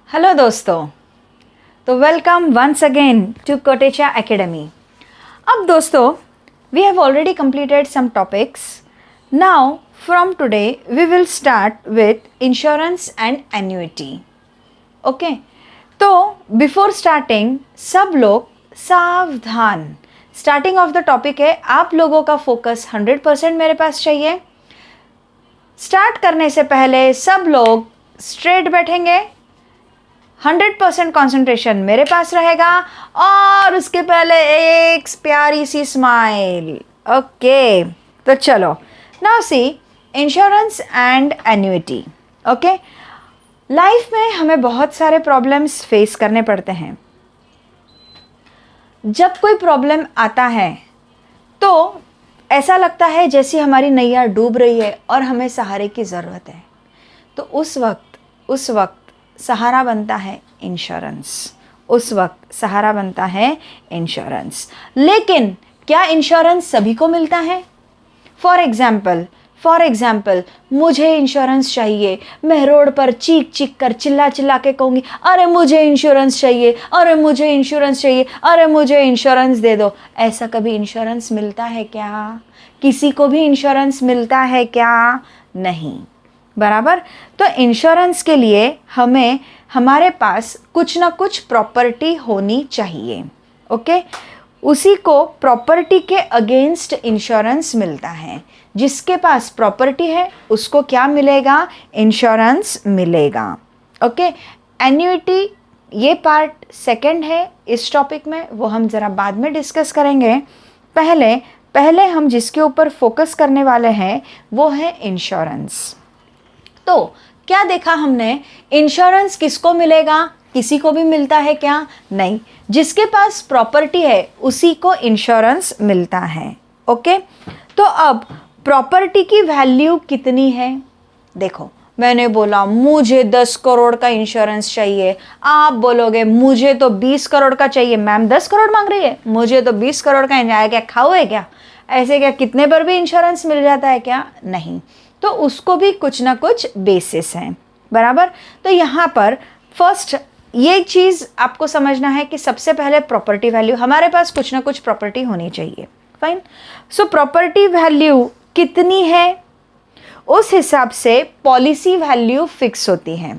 Hello दोस्तों, तो welcome once again to Kotecha academy. अब दोस्तों, we have already completed some topics. Now from today we will start with insurance and annuity. Okay, तो before starting सब लोग सावधान। Starting of the topic है, आप लोगों का फोकस 100% मेरे पास चाहिए। स्टार्ट करने से पहले सब लोग स्ट्रेट बैठेंगे, 100% कॉन्सेंट्रेशन मेरे पास रहेगा और उसके पहले एक प्यारी सी स्माइल। ओके, तो चलो now see insurance and annuity. Okay, life में हमें बहुत सारे प्रॉब्लम्स फेस करने पड़ते हैं। जब कोई प्रॉब्लम आता है तो ऐसा लगता है जैसे हमारी नैया डूब रही है और हमें सहारे की ज़रूरत है। तो उस वक्त सहारा बनता है इंश्योरेंस। उस वक्त सहारा बनता है इंश्योरेंस। लेकिन क्या इंश्योरेंस सभी को मिलता है? फॉर एग्जाम्पल मुझे इंश्योरेंस चाहिए, मैं रोड पर चीख कर चिल्ला के कहूँगी, अरे मुझे इंश्योरेंस चाहिए, अरे मुझे इंश्योरेंस चाहिए, अरे मुझे इंश्योरेंस दे दो। ऐसा कभी इंश्योरेंस मिलता है क्या? किसी को भी इंश्योरेंस मिलता है क्या? नहीं, बराबर। तो इंश्योरेंस के लिए हमें हमारे पास कुछ ना कुछ प्रॉपर्टी होनी चाहिए। ओके, उसी को प्रॉपर्टी के अगेंस्ट इंश्योरेंस मिलता है। जिसके पास प्रॉपर्टी है उसको क्या मिलेगा? इंश्योरेंस मिलेगा। ओके, एन्युइटी ये पार्ट सेकंड है इस टॉपिक में, वो हम ज़रा बाद में डिस्कस करेंगे। पहले हम जिसके ऊपर फोकस करने वाले हैं वो है इंश्योरेंस। तो क्या देखा हमने? इंश्योरेंस किसको मिलेगा? किसी को भी मिलता है क्या? नहीं, जिसके पास प्रॉपर्टी है उसी को इंश्योरेंस मिलता है। ओके, तो अब प्रॉपर्टी की वैल्यू कितनी है? देखो, मैंने बोला मुझे 10 करोड़ का इंश्योरेंस चाहिए, आप बोलोगे मुझे तो 20 करोड़ का चाहिए। मैम 10 करोड़ मांग रही है, मुझे तो 20 करोड़ का है, क्या खाओ है क्या? ऐसे क्या कितने पर भी इंश्योरेंस मिल जाता है क्या? नहीं, तो उसको भी कुछ ना कुछ बेसिस हैं, बराबर। तो यहाँ पर फर्स्ट ये चीज़ आपको समझना है कि सबसे पहले प्रॉपर्टी वैल्यू, हमारे पास कुछ ना कुछ प्रॉपर्टी होनी चाहिए। फाइन, सो प्रॉपर्टी वैल्यू कितनी है उस हिसाब से पॉलिसी वैल्यू फिक्स होती है।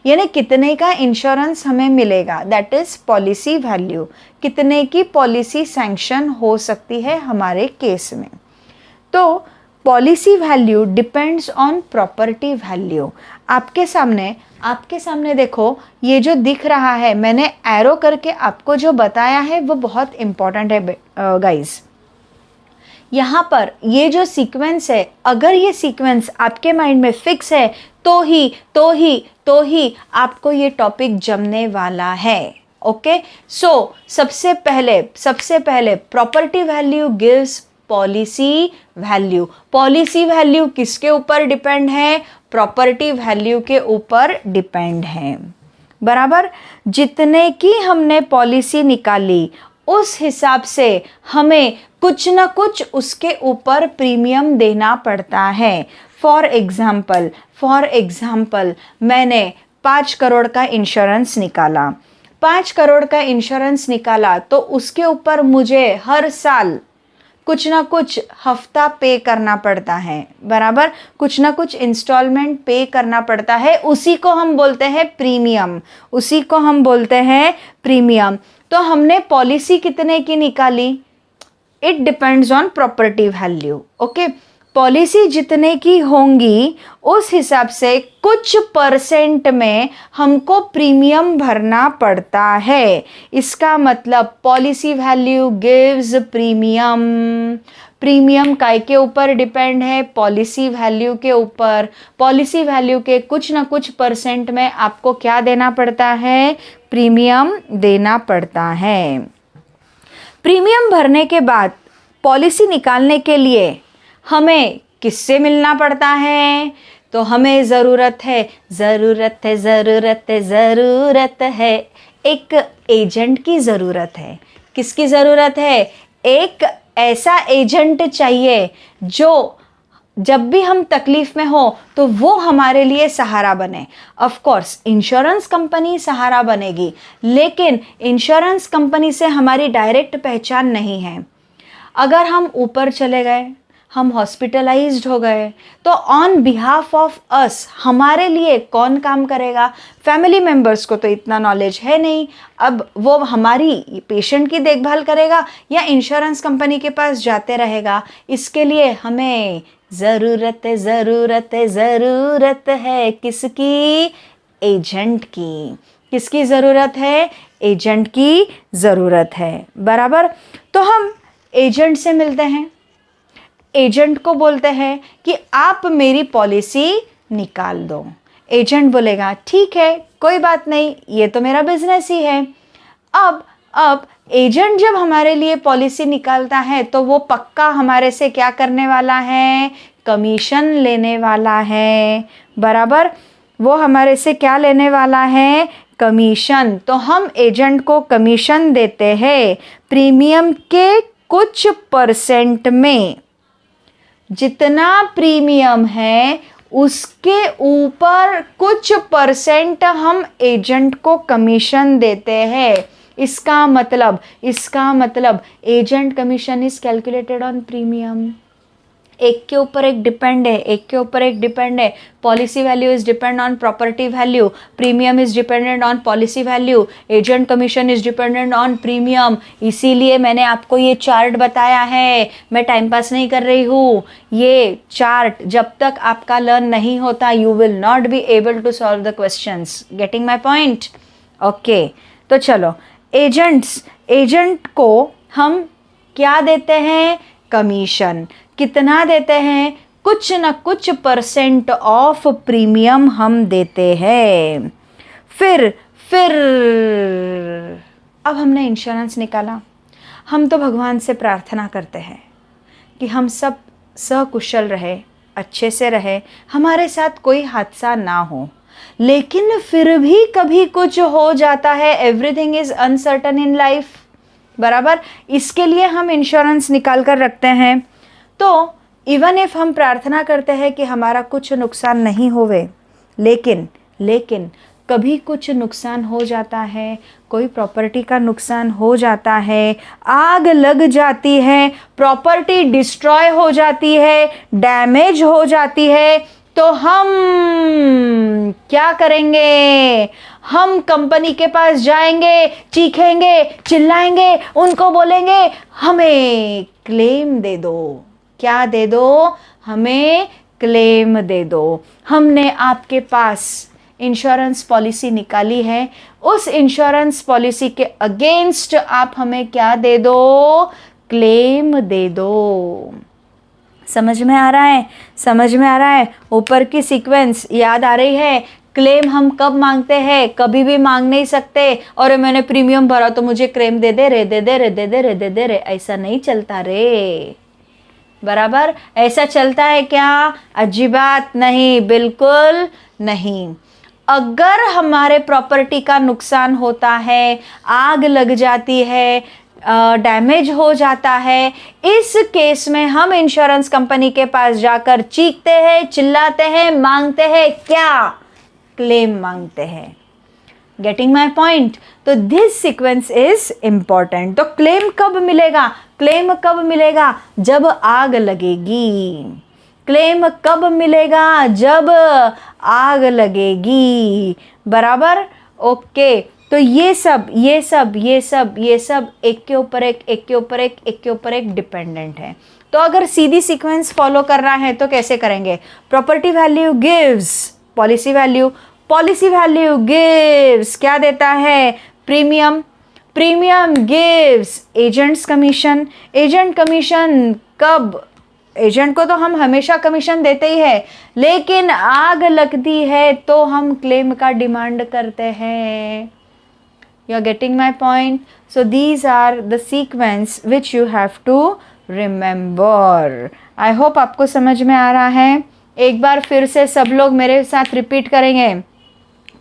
यानी कितने का इंश्योरेंस हमें मिलेगा, दैट इज पॉलिसी वैल्यू। कितने की पॉलिसी सैंक्शन हो सकती है हमारे केस में। तो policy value depends on property value. आपके सामने देखो, ये जो दिख रहा है, मैंने एरो करके आपको जो बताया है वो बहुत इंपॉर्टेंट है गाइस। यहाँ पर ये जो सीक्वेंस है, अगर ये सीक्वेंस आपके माइंड में फिक्स है तो ही आपको ये टॉपिक जमने वाला है। ओके, सो सबसे पहले property value gives policy value. Policy value किसके ऊपर डिपेंड है? प्रॉपर्टी वैल्यू के ऊपर डिपेंड है, बराबर। जितने की हमने पॉलिसी निकाली उस हिसाब से हमें कुछ ना कुछ उसके ऊपर प्रीमियम देना पड़ता है। फॉर एग्जाम्पल मैंने 5 करोड़ का इंश्योरेंस निकाला। 5 करोड़ का इंश्योरेंस निकाला तो उसके ऊपर मुझे हर साल कुछ ना कुछ हफ्ता पे करना पड़ता है, बराबर। कुछ ना कुछ इंस्टॉलमेंट पे करना पड़ता है, उसी को हम बोलते हैं प्रीमियम। तो हमने पॉलिसी कितने की निकाली? It depends on property value. Okay, policy जितने की होंगी उस हिसाब से कुछ परसेंट में हमको प्रीमियम भरना पड़ता है। इसका मतलब policy value gives premium. Premium काय के ऊपर डिपेंड है? पॉलिसी वैल्यू के ऊपर। पॉलिसी वैल्यू के कुछ ना कुछ परसेंट में आपको क्या देना पड़ता है? प्रीमियम देना पड़ता है। प्रीमियम भरने के बाद पॉलिसी निकालने के लिए हमें किससे मिलना पड़ता है? तो हमें ज़रूरत है एक एजेंट की ज़रूरत है। किसकी ज़रूरत है? एक ऐसा एजेंट चाहिए जो जब भी हम तकलीफ में हो तो वो हमारे लिए सहारा बने। ऑफ कोर्स इंश्योरेंस कंपनी सहारा बनेगी, लेकिन इंश्योरेंस कंपनी से हमारी डायरेक्ट पहचान नहीं है। अगर हम ऊपर चले गए, हम हॉस्पिटलाइज्ड हो गए, तो ऑन बिहाफ ऑफ अस हमारे लिए कौन काम करेगा? फैमिली मेम्बर्स को तो इतना नॉलेज है नहीं। अब वो हमारी पेशेंट की देखभाल करेगा या इंश्योरेंस कंपनी के पास जाते रहेगा? इसके लिए हमें ज़रूरत है किसकी? एजेंट की। किसकी ज़रूरत है? एजेंट की ज़रूरत है, बराबर। तो हम एजेंट से मिलते हैं, एजेंट को बोलते हैं कि आप मेरी पॉलिसी निकाल दो। एजेंट बोलेगा ठीक है, कोई बात नहीं, ये तो मेरा बिजनेस ही है। अब एजेंट जब हमारे लिए पॉलिसी निकालता है तो वो पक्का हमारे से क्या करने वाला है? कमीशन लेने वाला है, बराबर। वो हमारे से क्या लेने वाला है? कमीशन। तो हम एजेंट को कमीशन देते हैं प्रीमियम के कुछ परसेंट में। जितना प्रीमियम है उसके ऊपर कुछ परसेंट हम एजेंट को कमीशन देते हैं। इसका मतलब agent commission is calculated on premium. एक के ऊपर एक डिपेंड है। Policy value is depend on property value, premium is dependent on policy value, agent commission is dependent on premium. इसीलिए मैंने आपको ये चार्ट बताया है, मैं टाइम पास नहीं कर रही हूँ। ये चार्ट जब तक आपका लर्न नहीं होता, you will not be able to solve the questions. Getting my point? Okay, तो चलो, एजेंट को हम क्या देते हैं? कमीशन। कितना देते हैं? कुछ न कुछ परसेंट ऑफ प्रीमियम हम देते हैं। फिर अब हमने इंश्योरेंस निकाला, हम तो भगवान से प्रार्थना करते हैं कि हम सब सकुशल रहे, अच्छे से रहे, हमारे साथ कोई हादसा ना हो। लेकिन फिर भी कभी कुछ हो जाता है। Everything is uncertain in life, बराबर। इसके लिए हम इंश्योरेंस निकाल कर रखते हैं। तो इवन इफ हम प्रार्थना करते हैं कि हमारा कुछ नुकसान नहीं होवे, लेकिन कभी कुछ नुकसान हो जाता है, कोई प्रॉपर्टी का नुकसान हो जाता है, आग लग जाती है, प्रॉपर्टी डिस्ट्रॉय हो जाती है, डैमेज हो जाती है, तो हम क्या करेंगे? हम कंपनी के पास जाएंगे, चीखेंगे, चिल्लाएंगे, उनको बोलेंगे हमें क्लेम दे दो। क्या दे दो? हमें क्लेम दे दो। हमने आपके पास इंश्योरेंस पॉलिसी निकाली है, उस इंश्योरेंस पॉलिसी के अगेंस्ट आप हमें क्या दे दो? क्लेम दे दो। समझ में आ रहा है? ऊपर की सीक्वेंस याद आ रही है? क्लेम हम कब मांगते हैं? कभी भी मांग नहीं सकते और मैंने प्रीमियम भरा तो मुझे क्लेम दे दे रे। ऐसा नहीं चलता रे, बराबर। ऐसा चलता है क्या? अजीबात नहीं, बिल्कुल नहीं। अगर हमारे प्रॉपर्टी का नुकसान होता है, आग लग जाती है, डैमेज हो जाता है, इस केस में हम इंश्योरेंस कंपनी के पास जाकर चीखते हैं, चिल्लाते हैं, मांगते हैं क्या? क्लेम मांगते हैं। Getting my point? तो दिस सीक्वेंस इज इंपॉर्टेंट। तो क्लेम कब मिलेगा? जब आग लगेगी। क्लेम कब मिलेगा? जब आग लगेगी, बराबर। ओके, तो ये सब एक के ऊपर एक डिपेंडेंट है। तो अगर सीधी सीक्वेंस फॉलो करना है तो कैसे करेंगे? Property value gives policy value, policy value gives क्या देता है? Premium, premium gives agents commission, agent commission कब? एजेंट को तो हम हमेशा कमीशन देते ही है, लेकिन आग लगती है तो हम क्लेम का डिमांड करते हैं। You are getting my point? So these are the sequence which you have to remember. I hope आपको समझ में आ रहा है। एक बार फिर से सब लोग मेरे साथ रिपीट करेंगे।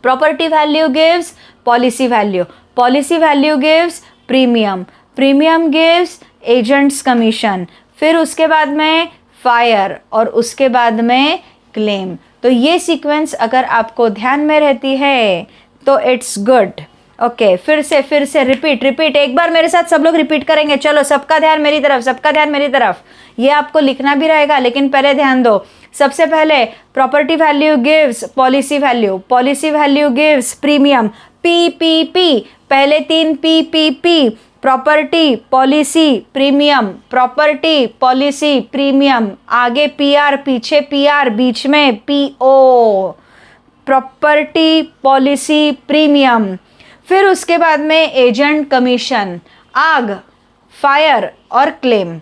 Property value gives policy value, policy value gives premium, premium gives agents commission, फिर उसके बाद में फायर और उसके बाद में क्लेम। तो ये सीक्वेंस अगर आपको ध्यान में रहती है तो इट्स गुड। ओके, फिर से रिपीट एक बार मेरे साथ सब लोग रिपीट करेंगे। चलो, सबका ध्यान मेरी तरफ, सबका ध्यान मेरी तरफ। ये आपको लिखना भी रहेगा, लेकिन पहले ध्यान दो। सबसे पहले property value gives policy value, policy value gives premium, P, पहले 3 P, property policy premium, property policy premium, आगे पीआर, पीछे पीआर, बीच में पीओ, प्रॉपर्टी पॉलिसी प्रीमियम। फिर उसके बाद में एजेंट कमीशन, आग, फायर और क्लेम।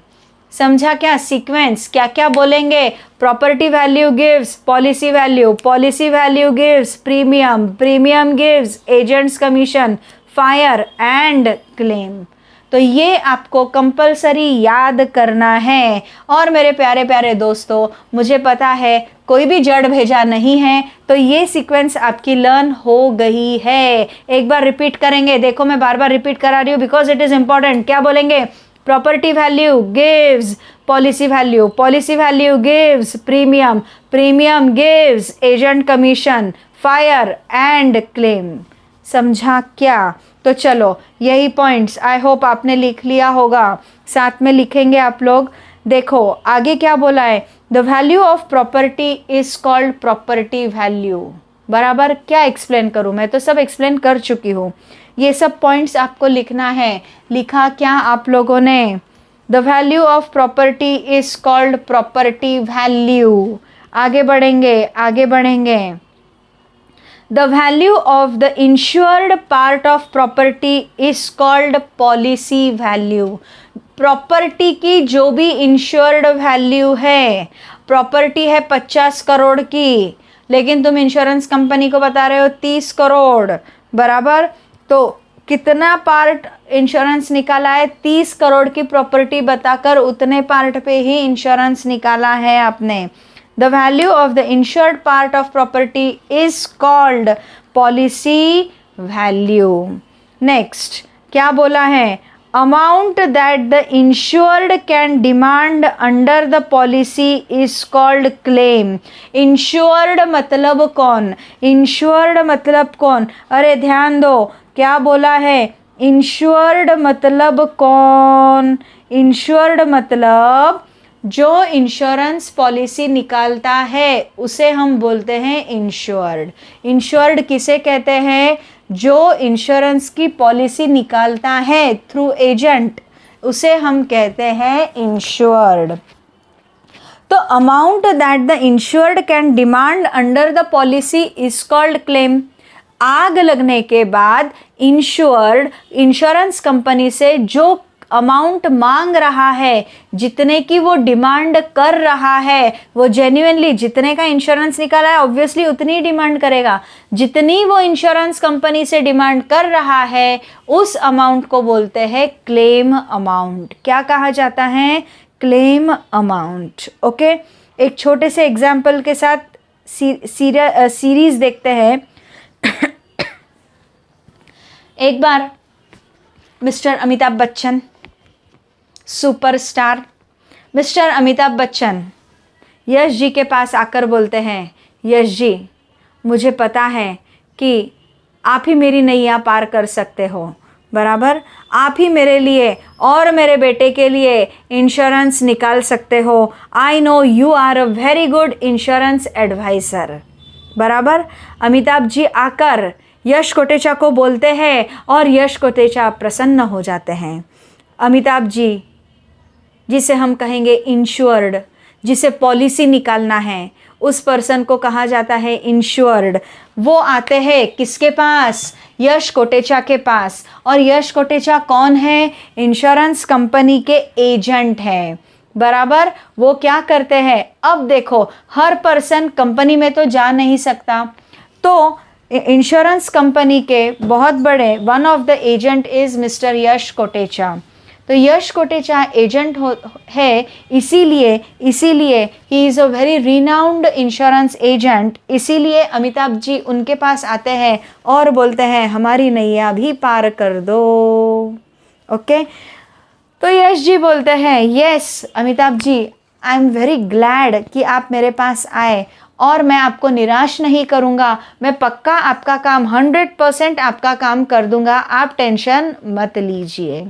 समझा क्या सीक्वेंस? क्या क्या बोलेंगे? Property value gives policy value, policy value gives premium, premium gives agents commission, fire and claim. तो ये आपको कंपलसरी याद करना है। और मेरे प्यारे प्यारे दोस्तों, मुझे पता है कोई भी जड़ भेजा नहीं है, तो ये सीक्वेंस आपकी लर्न हो गई है। एक बार रिपीट करेंगे, देखो मैं बार बार रिपीट करा रही हूँ बिकॉज इट इज इंपॉर्टेंट। क्या बोलेंगे? Property value gives policy value, policy value gives premium, premium gives agent commission, fire and claim. समझा क्या? तो चलो, यही पॉइंट्स आई होप आपने लिख लिया होगा, साथ में लिखेंगे आप लोग। देखो आगे क्या बोला है, the value of property is called property value. बराबर, क्या एक्सप्लेन करूं? मैं तो सब एक्सप्लेन कर चुकी हूँ। ये सब पॉइंट्स आपको लिखना है। लिखा क्या आप लोगों ने? The value of property is called property value. आगे बढ़ेंगे, आगे बढ़ेंगे। The value of the insured part of property is called policy value. Property की जो भी इंश्योर्ड वैल्यू है, प्रॉपर्टी है 50 करोड़ की, लेकिन तुम इंश्योरेंस कंपनी को बता रहे हो 30 करोड़, बराबर। तो कितना पार्ट इंश्योरेंस निकाला है? 30 करोड़ की प्रॉपर्टी बताकर उतने पार्ट पे ही इंश्योरेंस निकाला है आपने। The value of the insured part of property is called policy value. Next, क्या बोला है? Amount that the insured can demand under the policy is called claim. Insured मतलब कौन? Insured मतलब कौन? अरे ध्यान दो, क्या बोला है? Insured मतलब कौन? Insured मतलब जो इंश्योरेंस पॉलिसी निकालता है उसे हम बोलते हैं इंश्योर्ड। इंश्योर्ड किसे कहते हैं? जो इंश्योरेंस की पॉलिसी निकालता है थ्रू एजेंट, उसे हम कहते हैं इंश्योर्ड। तो amount that the insured can demand under the policy is called claim. आग लगने के बाद इंश्योर्ड इंश्योरेंस कंपनी से जो अमाउंट मांग रहा है, जितने की वो डिमांड कर रहा है, वो जेन्युइनली जितने का इंश्योरेंस निकाला है ऑब्वियसली उतनी डिमांड करेगा। जितनी वो इंश्योरेंस कंपनी से डिमांड कर रहा है उस अमाउंट को बोलते हैं क्लेम अमाउंट। क्या कहा जाता है? Claim amount. ओके, एक छोटे से एग्जाम्पल के साथ सीरीज देखते हैं। एक बार mister Amitabh Bachchan, superstar mister Amitabh Bachchan Yash ji के पास आकर बोलते हैं, यश जी मुझे पता है कि आप ही मेरी नैया पार कर सकते हो, बराबर। आप ही मेरे लिए और मेरे बेटे के लिए इंश्योरेंस निकाल सकते हो। I know you are a very good insurance advisor, बराबर। अमिताभ जी आकर यश कोटेचा को बोलते हैं और यश कोटेचा प्रसन्न हो जाते हैं। अमिताभ जी, जिसे हम कहेंगे इंश्योर्ड, जिसे पॉलिसी निकालना है, उस पर्सन को कहा जाता है इंश्योर्ड। वो आते हैं किसके पास? यश कोटेचा के पास। और यश कोटेचा कौन है? इंश्योरेंस कंपनी के एजेंट हैं, बराबर। वो क्या करते हैं? अब देखो, हर पर्सन कंपनी में तो जा नहीं सकता, तो इंश्योरेंस कंपनी के बहुत बड़े one of the agent is mister Yash Kotecha. तो यश कोटेचा एजेंट है, इसीलिए he is a very renowned insurance agent. इसीलिए अमिताभ जी उनके पास आते हैं और बोलते हैं हमारी नैया भी पार कर दो। ओके, तो यश जी बोलते हैं yes Amitabh ji, I am very glad कि आप मेरे पास आए और मैं आपको निराश नहीं करूँगा, मैं पक्का आपका काम 100% आपका काम कर दूँगा, आप टेंशन मत लीजिए।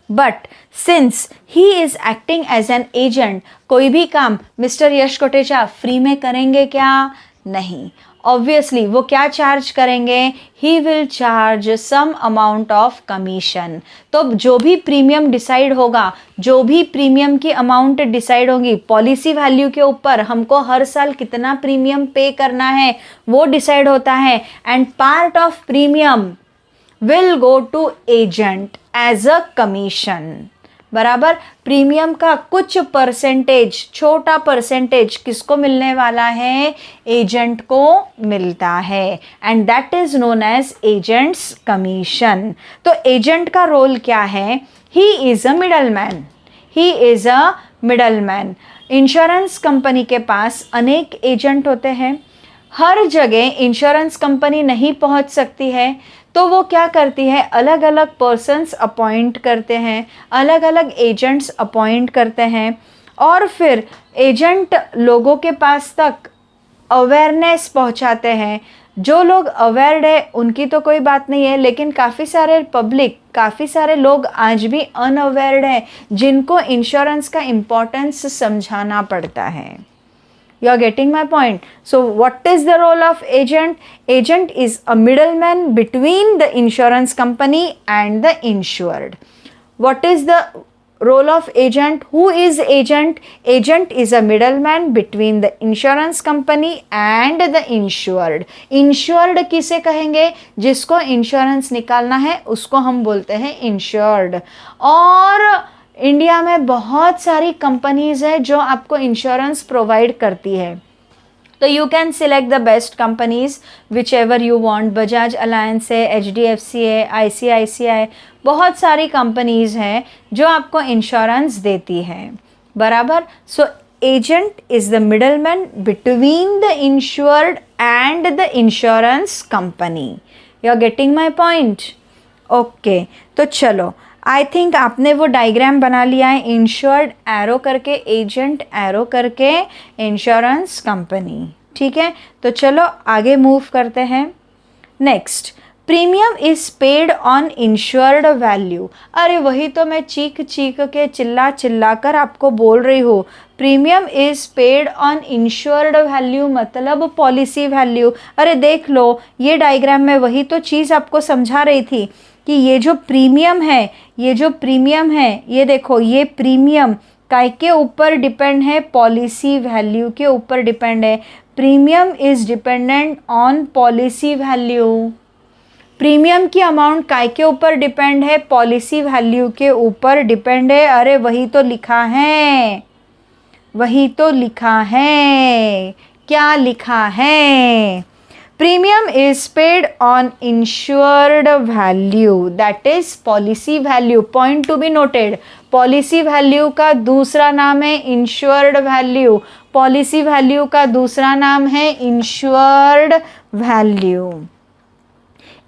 But since he is acting as an agent, कोई भी काम मिस्टर यश कोटेचा फ्री में करेंगे क्या? नहीं, ऑब्वियसली वो क्या चार्ज करेंगे? He will charge some amount of commission. तो जो भी प्रीमियम डिसाइड होगा, जो भी प्रीमियम की अमाउंट डिसाइड होगी पॉलिसी वैल्यू के ऊपर, हमको हर साल कितना प्रीमियम पे करना है वो डिसाइड होता है, and part of premium will go to agent as a commission. बराबर, प्रीमियम का कुछ परसेंटेज, छोटा परसेंटेज किसको मिलने वाला है? एजेंट को मिलता है, and that is known as agent's commission. तो एजेंट का रोल क्या है? He is a middle man, he is a middle man. Insurance company के पास अनेक एजेंट होते हैं, हर जगह इंश्योरेंस कंपनी नहीं पहुंच सकती है, तो वो क्या करती है, अलग अलग पर्सन्स अपॉइंट करते हैं, अलग अलग एजेंट्स अपॉइंट करते हैं, और फिर एजेंट लोगों के पास तक अवेयरनेस पहुंचाते हैं। जो लोग अवेयर्ड है उनकी तो कोई बात नहीं है, लेकिन काफ़ी सारे पब्लिक, काफ़ी सारे लोग आज भी अनअवेयर्ड है, जिनको इंश्योरेंस का इम्पोर्टेंस समझाना पड़ता है। You are getting my point? So what is the role of agent? Agent is a middleman between the insurance company and the insured. What is the role of agent? Who is agent? Agent is a middleman between the insurance company and the insured. Insured किसे कहेंगे? जिसको insurance निकालना है उसको हम बोलते हैं insured। और इंडिया में बहुत सारी कंपनीज है जो आपको इंश्योरेंस प्रोवाइड करती है, तो you can select the best companies which ever you want. Bajaj alliance है, HDFC है, ICICI, बहुत सारी कंपनीज हैं जो आपको इंश्योरेंस देती है। बराबर, so agent is the middle man between the insured and the insurance company. You are getting my point? Okay, तो चलो, आई थिंक आपने वो डायग्राम बना लिया है, इंश्योर्ड एरो करके, एजेंट एरो करके, इंश्योरेंस कंपनी। ठीक है, तो चलो आगे मूव करते हैं। Next, premium is paid on insured value. अरे वही तो मैं चीख चीख के, चिल्ला चिल्ला कर आपको बोल रही हूँ, premium is paid on insured value मतलब पॉलिसी वैल्यू। अरे देख लो, ये डायग्राम में वही तो चीज़ आपको समझा रही थी कि ये जो प्रीमियम है, ये जो प्रीमियम है, ये देखो, ये प्रीमियम काय के ऊपर डिपेंड है? पॉलिसी वैल्यू के ऊपर डिपेंड है। Premium is dependent on policy value. Premium की अमाउंट काय के ऊपर डिपेंड है? पॉलिसी वैल्यू के ऊपर डिपेंड है। अरे वही तो लिखा है, वही तो लिखा है। क्या लिखा है? Premium is paid on insured value, that is policy value. Point to be noted, policy value का दूसरा नाम है इंश्योर्ड वैल्यू, पॉलिसी वैल्यू का दूसरा नाम है insured value.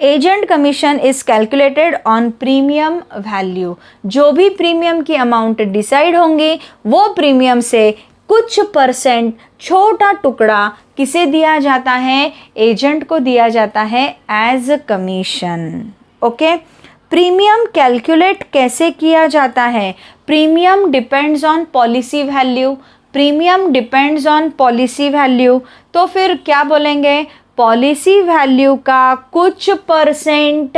Agent commission is calculated on premium value. जो भी प्रीमियम की अमाउंट डिसाइड होंगी वो प्रीमियम से कुछ परसेंट, छोटा टुकड़ा किसे दिया जाता है? एजेंट को दिया जाता है as commission. Okay, premium calculate कैसे किया जाता है? Premium depends on policy value, premium depends on policy value. तो फिर क्या बोलेंगे? पॉलिसी वैल्यू का कुछ परसेंट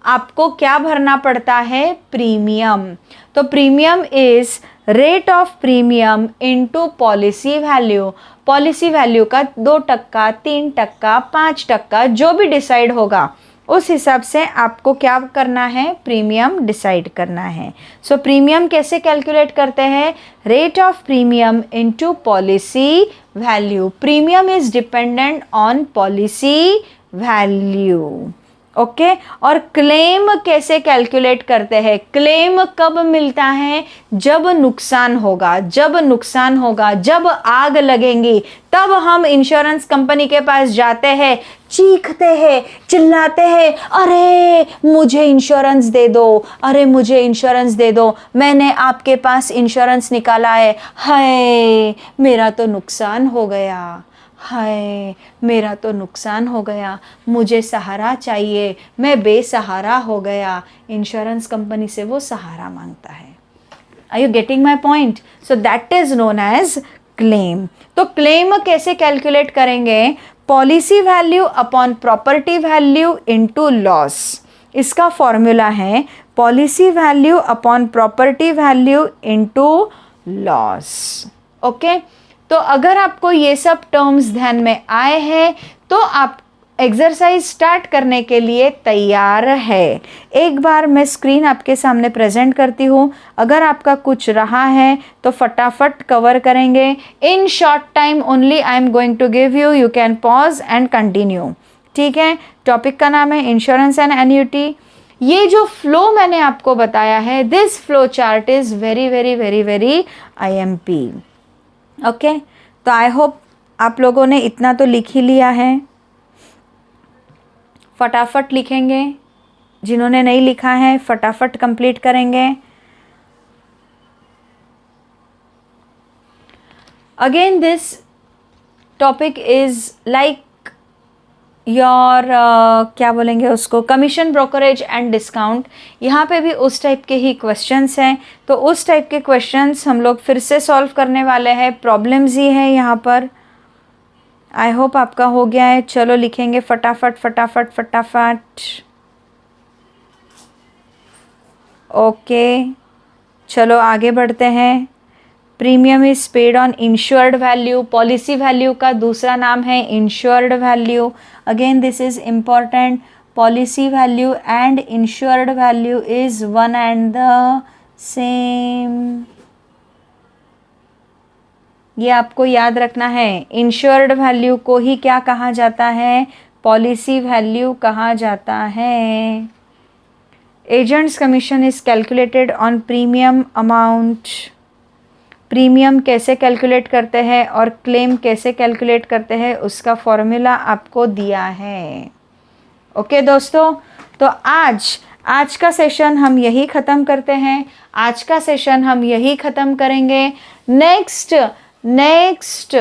आपको क्या भरना पड़ता है? प्रीमियम। तो premium is rate of premium into policy value. Policy value का 2%, 3%, 5%, जो भी डिसाइड होगा उस हिसाब से आपको क्या करना है? प्रीमियम डिसाइड करना है। सो प्रीमियम कैसे कैलकुलेट करते हैं? Rate of premium into policy value. Premium is dependent on policy value. Okay और क्लेम कैसे कैलकुलेट करते हैं? क्लेम कब मिलता है? जब नुकसान होगा, जब नुकसान होगा, जब आग लगेंगी, तब हम इंश्योरेंस कंपनी के पास जाते हैं, चीखते हैं, चिल्लाते हैं, अरे मुझे इंश्योरेंस दे दो, अरे मुझे इंश्योरेंस दे दो, मैंने आपके पास इंश्योरेंस निकाला है, हाय मेरा तो नुकसान हो गया, हाय मेरा तो नुकसान हो गया, मुझे सहारा चाहिए, मैं बेसहारा हो गया। इंश्योरेंस कंपनी से वो सहारा मांगता है। Are you getting my point? So that is known as claim. तो क्लेम कैसे कैलकुलेट करेंगे? Policy value upon property value into loss. इसका फॉर्मूला है policy value upon property value into loss. Okay, तो अगर आपको ये सब टर्म्स ध्यान में आए हैं तो आप एक्सरसाइज स्टार्ट करने के लिए तैयार है। एक बार मैं स्क्रीन आपके सामने प्रेजेंट करती हूँ। अगर आपका कुछ रहा है तो फटाफट कवर करेंगे। In short time only I am going to give you, you can pause and continue. ठीक है, टॉपिक का नाम है इंश्योरेंस एंड एन्युटी। ये जो फ्लो मैंने आपको बताया है, this flow chart is very very very very IMP। Okay, तो आई होप आप लोगों ने इतना तो लिख ही लिया है। फटाफट लिखेंगे, जिन्होंने नहीं लिखा है फटाफट कंप्लीट करेंगे। Again this topic is like your क्या बोलेंगे उसको, कमीशन, ब्रोकरेज एंड डिस्काउंट। यहाँ पे भी उस टाइप के ही क्वेश्चंस हैं, तो उस टाइप के क्वेश्चंस हम लोग फिर से सॉल्व करने वाले हैं। प्रॉब्लम्स ही है यहाँ पर। आई होप आपका हो गया है। चलो लिखेंगे फटाफट फटाफट फटाफट। ओके, चलो आगे बढ़ते हैं। Premium is paid on insured value. Policy value का दूसरा नाम है insured value. Again this is important. Policy value and insured value is one and the same. ये आपको याद रखना है। इंश्योर्ड वैल्यू को ही क्या कहा जाता है? पॉलिसी वैल्यू कहा जाता है। Agents commission is calculated on premium amount. Premium कैसे कैलकुलेट करते हैं और क्लेम कैसे कैलकुलेट करते हैं, उसका फॉर्मूला आपको दिया है। ओके दोस्तों, तो आज का सेशन हम यही ख़त्म करते हैं। आज का सेशन हम यही ख़त्म करेंगे। नेक्स्ट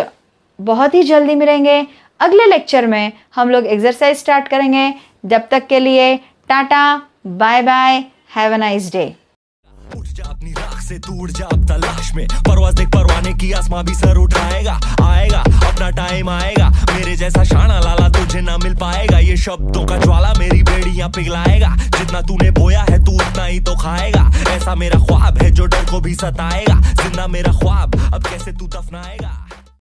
बहुत ही जल्दी मिलेंगे। अगले लेक्चर में हम लोग एक्सरसाइज स्टार्ट करेंगे। जब तक के लिए tata, bye bye, have a nice day. उठ जा अपनी राख से, दूर जा अब तलाश में, परवाज़ देख परवाने की, आसमां भी सर उठाएगा। आएगा अपना टाइम आएगा, मेरे जैसा शाना लाला तुझे ना मिल पाएगा। ये शब्दों का ज्वाला मेरी बेड़ियां पिघलाएगा। जितना तूने बोया है तू उतना ही तो खाएगा। ऐसा मेरा ख्वाब है जो डर को भी सताएगा। जिंदा मेरा ख्वाब अब कैसे तू दफनाएगा।